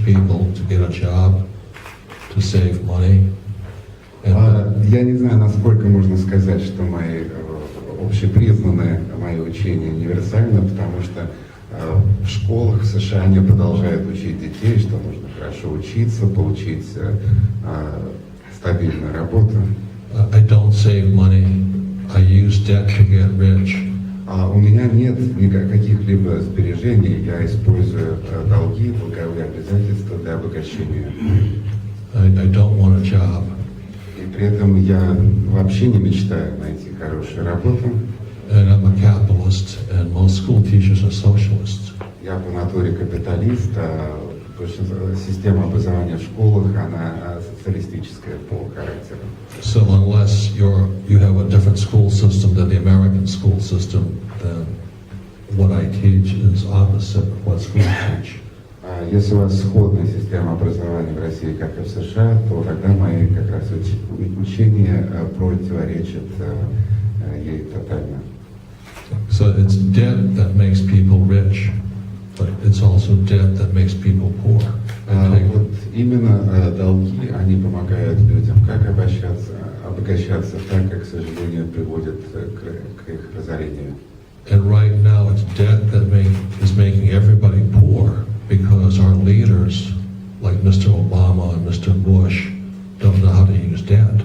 people to get a job, to save money. Я не знаю, насколько можно сказать, что мои общепризнанные мои учения универсальны, потому что в школах в США они продолжают учить детей, что нужно хорошо учиться, получить стабильную работу. I don't save money. I use debt to get rich. У меня нет каких-либо сбережений, я использую долги, долговые обязательства для обогащения. I don't want a job. И при этом я вообще не мечтаю найти хорошую работу. And I'm a capitalist, and most school teachers are socialists. Я по натуре капиталист, а система образования в школах, она социалистическая по характеру. So unless you have a different school system than the American school system, then what I teach is opposite of what schools teach. Если у вас сходная система образования в России, как и в США, то тогда мои как раз учения противоречат ей тотально. So it's debt that makes people rich, but it's also debt that makes people poor. Вот именно долги, они помогают людям как обогащаться, так как, к сожалению, приводят к их разорению. And right now it's debt that is making everybody poor because our leaders, like Mr. Obama and Mr. Bush, don't know how to use debt.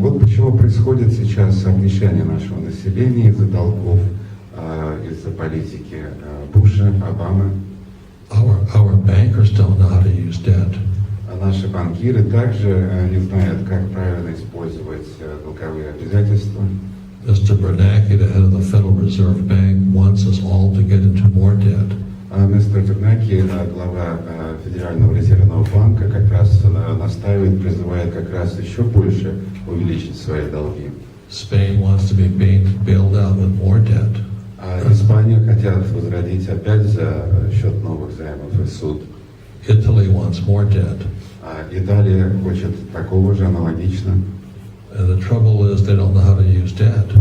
Вот почему происходит сейчас обнищание нашего населения из-за долгов, из-за политики Буша, Обамы. Our bankers don't know how to use debt. Наши банкиры также не знают, как правильно использовать долговые обязательства. Mr. Bernanke, the head of the Federal Reserve Bank, wants us all to get into more debt. Мистер Бернаки, глава Федерального резервного банка, как раз настаивает, призывает как раз еще больше увеличить свои долги. Spain wants to be bailed out with more debt. Испанию хотят возродить опять за счет новых займов и суд. Italy wants more debt. Италия хочет такого же, аналогично. And the trouble is they don't know how to use debt.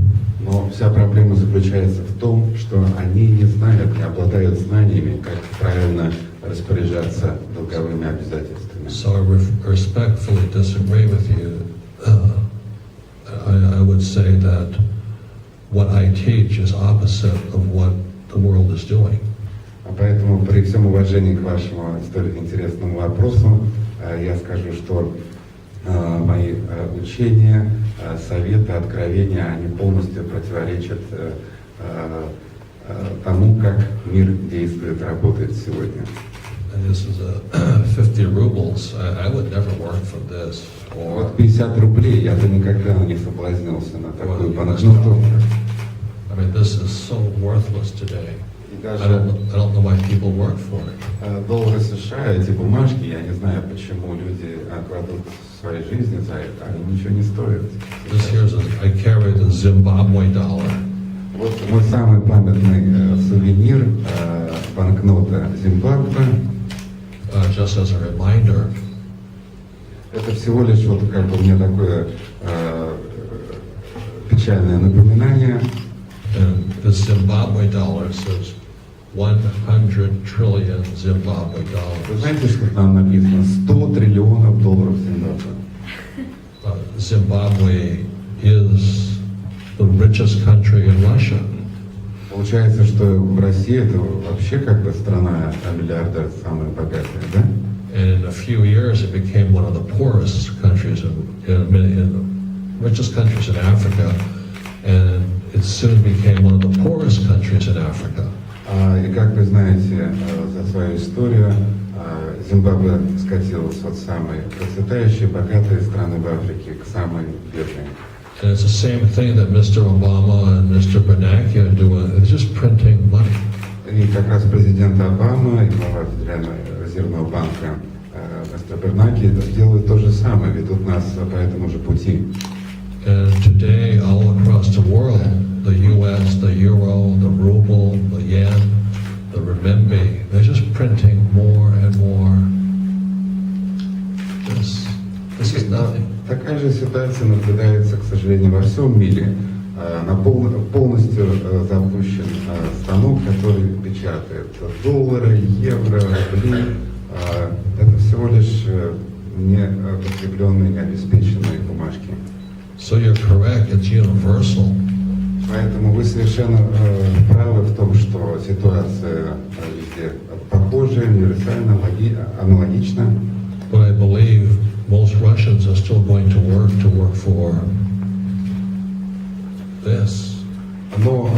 Но вся проблема заключается в том, что они не знают, не обладают знаниями, как правильно распоряжаться долговыми обязательствами. So I respectfully disagree with you. I would say that what I teach is opposite of what the world is doing. Поэтому при всем уважении к вашему столь интересному вопросу, я скажу, что мои учения, советы, откровения, они полностью противоречат тому, как мир действует, работает сегодня. And this is 50 rubles. I would never work for this. Вот 50 рублей, я бы никогда не соблазнился на такую банкноту. I mean, this is so worthless today. I don't know why people work for it. Доллары США, эти бумажки, я не знаю, почему люди кладут свои жизни за это, они ничего не стоят. I carry the Zimbabwe dollar. Вот мой самый памятный сувенир, банкнота Зимбабве. Just as a reminder. Это всего лишь вот как бы мне такое печальное напоминание. And the Zimbabwe dollar says 100 trillion Zimbabwe dollars. Вы знаете, что там написано? 100 триллионов долларов Зимбабве. Zimbabwe is the richest country in Russia. Получается, что в России это вообще как бы страна миллиардер, самая богатая, да? And in a few years, it became one of the poorest countries in the richest countries in Africa, and it soon became one of the poorest countries in Africa. И как вы знаете, за свою историю Зимбабве скатилась от самой процветающей, богатой страны в Африке к самой бедной. And it's the same thing that Mr. Obama and Mr. Bernanke are doing. They're just printing money. И как раз президент Обама и глава Федерального резервного банка мистер Бернаки делают то же самое, ведут нас по этому же пути. And today, all across the world, the U.S., the euro, the ruble, the yen, the renminbi, they're just printing more and more. This is nothing. Такая же ситуация наблюдается, к сожалению, во всем мире. Полностью запущен станок, который печатает доллары, евро, рубли, Это всего лишь не подкрепленные, не обеспеченные бумажки. So you're correct, it's universal. Поэтому вы совершенно правы в том, что ситуация везде похожая, универсальна, аналогична. But I believe most Russians are still going to work for this. Но,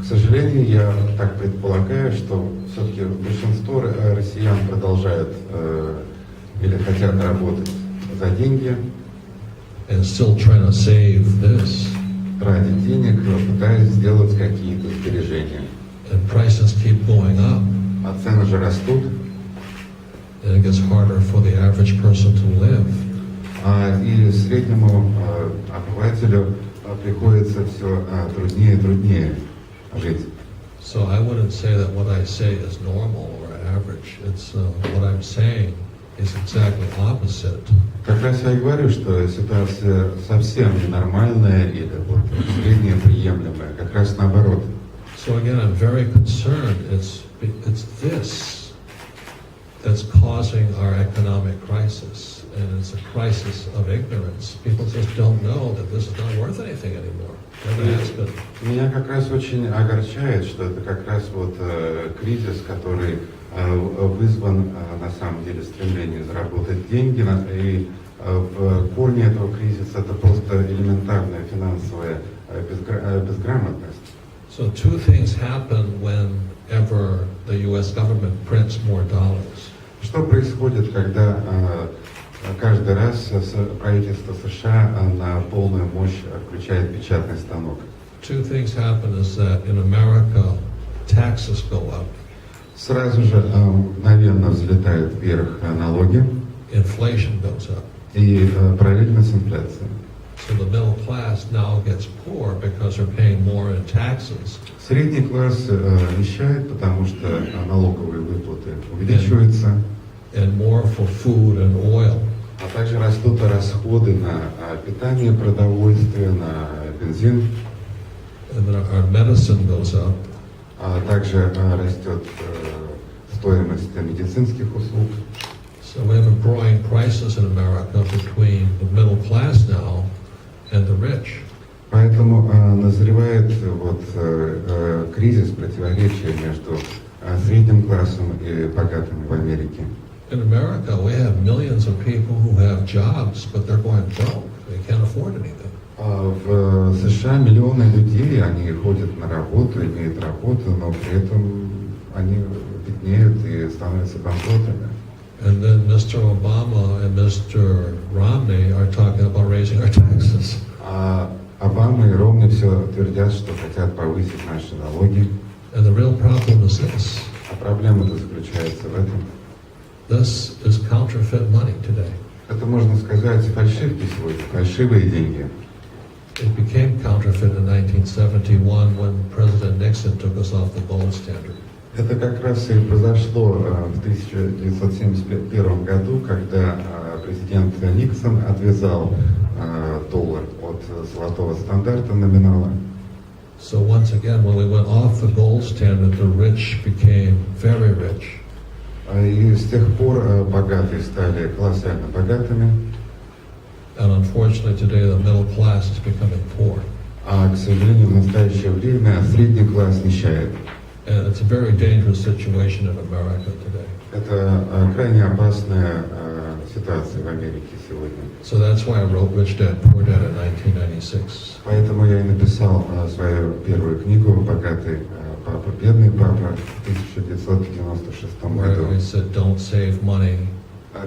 к сожалению, я так предполагаю, что все-таки большинство россиян продолжают или хотят работать за деньги. And still trying to save this. Ради денег, пытаясь сделать какие-то сбережения. And prices keep going up. А цены же растут. And it gets harder for the average person to live. И среднему обывателю приходится все труднее и труднее жить. So I wouldn't say that what I say is normal or average. It's what I'm saying is exactly opposite. Как раз я и говорю, что ситуация совсем ненормальная или вот средняя приемлемая, как раз наоборот. So again, I'm very concerned. It's this that's causing our economic crisis, and it's a crisis of ignorance. People just don't know that this is not worth anything anymore. Never has been. Меня как раз очень огорчает, что это как раз вот кризис, который вызван на самом деле стремлением заработать деньги, и в корне этого кризиса это просто элементарная финансовая безграмотность. So two things happen whenever the U.S. government prints more dollars. Что происходит, когда каждый раз правительство США на полную мощь включает печатный станок? Two things happen is that in America, taxes go up. Сразу же мгновенно взлетают вверх налоги, Inflation goes up. и параллельно с инфляцией. So the middle class now gets poor because they're paying more in taxes. Средний класс нищает, потому что налоговые выплаты увеличиваются, And more for food and oil. а также растут расходы на питание, продовольствие, на бензин, And then our medicine goes up. а также растет стоимость медицинских услуг. So we have a growing crisis in America between the middle class now and the rich. Поэтому назревает вот кризис, противоречие между средним классом и богатыми в Америке. In America, we have millions of people who have jobs, but they're going broke. They can't afford anything. В США миллионы людей, они ходят на работу, имеют работу, но при этом они беднеют и становятся банкротами. And then Mr. Obama and Mr. Romney are talking about raising our taxes. А Обама и Ромни все твердят, что хотят повысить наши налоги. And the real problem is this. А проблема-то заключается в этом. This is counterfeit money today. Это, можно сказать, фальшивки сегодня, фальшивые деньги. It became counterfeit in 1971 when President Nixon took us off the gold standard. Это как раз и произошло в 1971 году, когда президент Никсон отвязал доллар от золотого стандарта номинала. So once again, when we went off the gold standard, the rich became very rich. И с тех пор богатые стали колоссально богатыми. And unfortunately today the middle class is becoming poor. А, к сожалению, в настоящее время средний класс нищает. And it's a very dangerous situation in America today. Это крайне опасная ситуация в Америке сегодня. So that's why I wrote Rich Dad, Poor Dad in 1996. Поэтому я и написал свою первую книгу «Богатый папа, бедный папа» в 1996 Where году, I said, don't save money.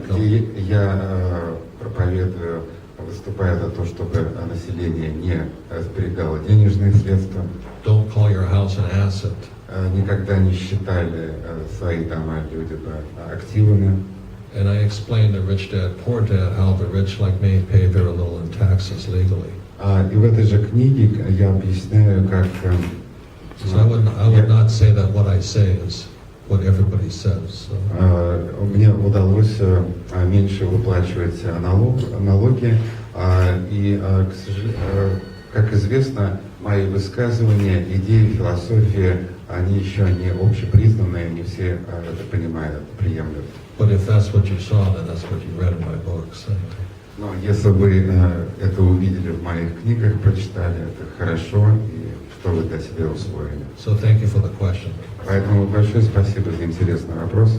где я проповедую, выступаю за то, чтобы население не сберегало денежные средства, Don't call your house an asset. никогда не считали свои дома люди активами. And I explained to Rich Dad, Poor Dad how the rich like me pay very little in taxes legally. И в этой же книге я объясняю, как So I would not say that what I say is what everybody says. So. мне удалось меньше выплачивать налоги, и, как известно, мои высказывания, идеи, философия они еще не общепризнанные, не все это понимают, приемлют. But if that's what you saw, then that's what you read in my books. Но если вы это увидели в моих книгах, прочитали, это хорошо, и что вы для себя усвоили. So thank you for the question. Поэтому большое спасибо за интересный вопрос.